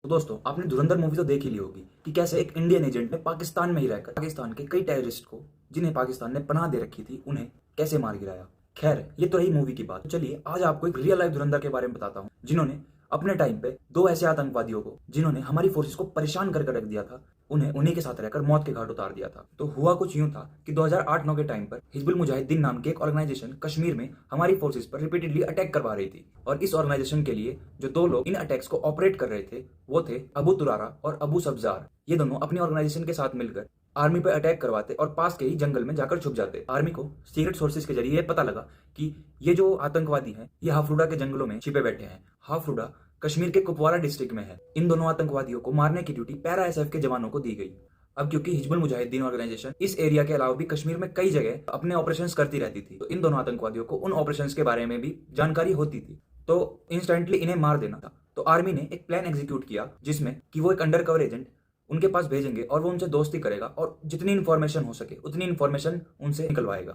तो दोस्तों, आपने धुरंधर मूवी तो देख ही ली होगी कि कैसे एक इंडियन एजेंट ने पाकिस्तान में ही रहकर पाकिस्तान के कई टेररिस्ट को, जिन्हें पाकिस्तान ने पनाह दे रखी थी, उन्हें कैसे मार गिराया। खैर, ये तो रही मूवी की बात। तो चलिए आज आपको एक रियल लाइफ धुरंधर के बारे में बताता हूँ, जिन्होंने अपने टाइम पे दो ऐसे आतंकवादियों को, जिन्होंने हमारी फोर्सेस को परेशान करके रख दिया था, उन्हें उन्हीं के साथ रहकर मौत के घाट उतार दिया था। तो हुआ कुछ यूं था कि 2008-9 के टाइम पर हिजबुल मुजाहिदीन नाम की एक ऑर्गेनाइजेशन कश्मीर में हमारी फोर्सेस पर रिपीटेडली अटैक करवा रही थी। और इस ऑर्गेनाइजेशन के लिए जो दो लोग इन अटैक्स को ऑपरेट कर रहे थे, वो थे अबू तुरारा और अबू सब्जार। ये दोनों अपनी ऑर्गेनाइजेशन के साथ मिलकर आर्मी पर अटैक करवाते और पास के ही जंगल में जाकर छुप जाते। आर्मी को सीक्रेट सोर्सेज के जरिए पता लगा कि ये जो आतंकवादी हैं, ये हाफूडा के जंगलों में छिपे बैठे हैं। हाफूडा कश्मीर के कुपवारा डिस्ट्रिक्ट में है। इन दोनों आतंकवादियों को मारने की ड्यूटी पैरा एसएफ के जवानों को दी गई। अब क्योंकि हिजबुल मुजाहिदीन ऑर्गेनाइजेशन इस एरिया के अलावा भी कश्मीर में कई जगह अपने ऑपरेशंस करती रहती थी, तो इन दोनों आतंकवादियों को उन ऑपरेशंस के बारे में भी जानकारी होती थी, तो इंस्टेंटली इन्हें मार देना था। तो आर्मी ने एक प्लान एग्जीक्यूट किया, जिसमें कि वो एक अंडर कवर एजेंट उनके पास भेजेंगे और वो उनसे दोस्ती करेगा और जितनी इन्फॉर्मेशन हो सके उतनी इन्फॉर्मेशन उनसे निकलवाएगा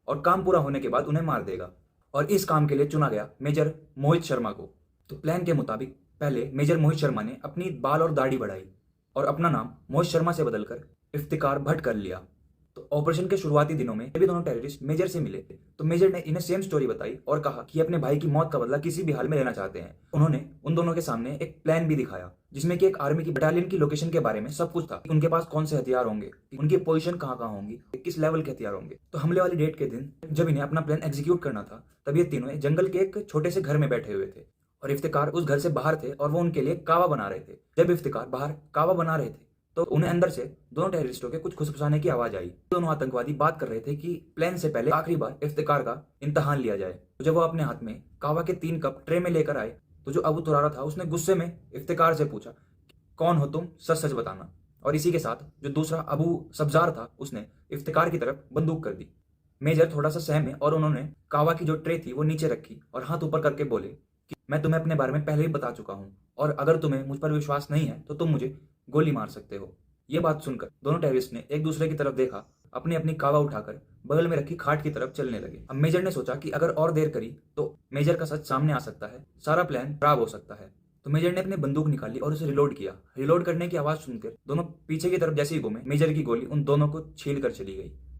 और काम पूरा होने के बाद उन्हें मार देगा। और इस काम के लिए चुना गया मेजर मोहित शर्मा को। तो प्लान के मुताबिक पहले मेजर मोहित शर्मा ने अपनी बाल और दाढ़ी बढ़ाई और अपना नाम मोहित शर्मा से बदलकर इफ्तिकार भट्ट कर लिया। तो ऑपरेशन के शुरुआती दिनों में ये दोनों टेररिस्ट मेजर से मिले, तो मेजर ने इन्हें सेम स्टोरी बताई और कहा कि अपने भाई की मौत का बदला किसी भी हाल में लेना चाहते हैं। उन्होंने उन दोनों के सामने एक प्लान भी दिखाया, जिसमें कि एक आर्मी की बटालियन की लोकेशन के बारे में सब कुछ था। उनके पास कौन से हथियार होंगे, उनकी पोजीशन कहाँ कहाँ होंगी, किस लेवल के हथियार होंगे। तो हमले वाली डेट के दिन जब इन्हें अपना प्लान एग्जीक्यूट करना था, तब ये तीनों जंगल के एक छोटे से घर में बैठे हुए थे और इफ्तिकार उस घर से बाहर थे और वो उनके लिए कावा बना रहे थे। जब इफ्तिकार बाहर कावा बना रहे थे, तो उन्हें अंदर से दोनों टेररिस्टों के कुछ खुसफुसाने की आवाज आई। दोनों आतंकवादी बात कर रहे थे कि प्लान से पहले आखिरी बार इफ्तिकार का इम्तहान लिया जाए। तो जब वो अपने हाथ में कावा के 3 कप ट्रे में लेकर आए, तो जो अबू तुरारा था उसने गुस्से में इफ्तिकार से पूछा, कौन हो तुम, सच सच बताना। और इसी के साथ जो दूसरा अबू सब्जार था, उसने इफ्तिकार की तरफ बंदूक कर दी। मेजर थोड़ा सा सहमे और उन्होंने कावा की जो ट्रे थी वो नीचे रखी और हाथ ऊपर करके बोले कि मैं तुम्हें अपने बारे में पहले ही बता चुका हूँ, और अगर तुम्हें मुझ पर विश्वास नहीं है तो तुम मुझे गोली मार सकते हो। ये बात सुनकर दोनों टेररिस्ट ने एक दूसरे की तरफ देखा, अपनी अपनी कावा उठाकर बगल में रखी खाट की तरफ चलने लगे। अब मेजर ने सोचा कि अगर और देर करी तो मेजर का सच सामने आ सकता है, सारा प्लान खराब हो सकता है। तो मेजर ने अपनी बंदूक निकाली और उसे रिलोड किया। रिलोड करने की आवाज सुनकर दोनों पीछे की तरफ जैसे ही घूमे, मेजर की गोली उन दोनों को छील कर चली गई।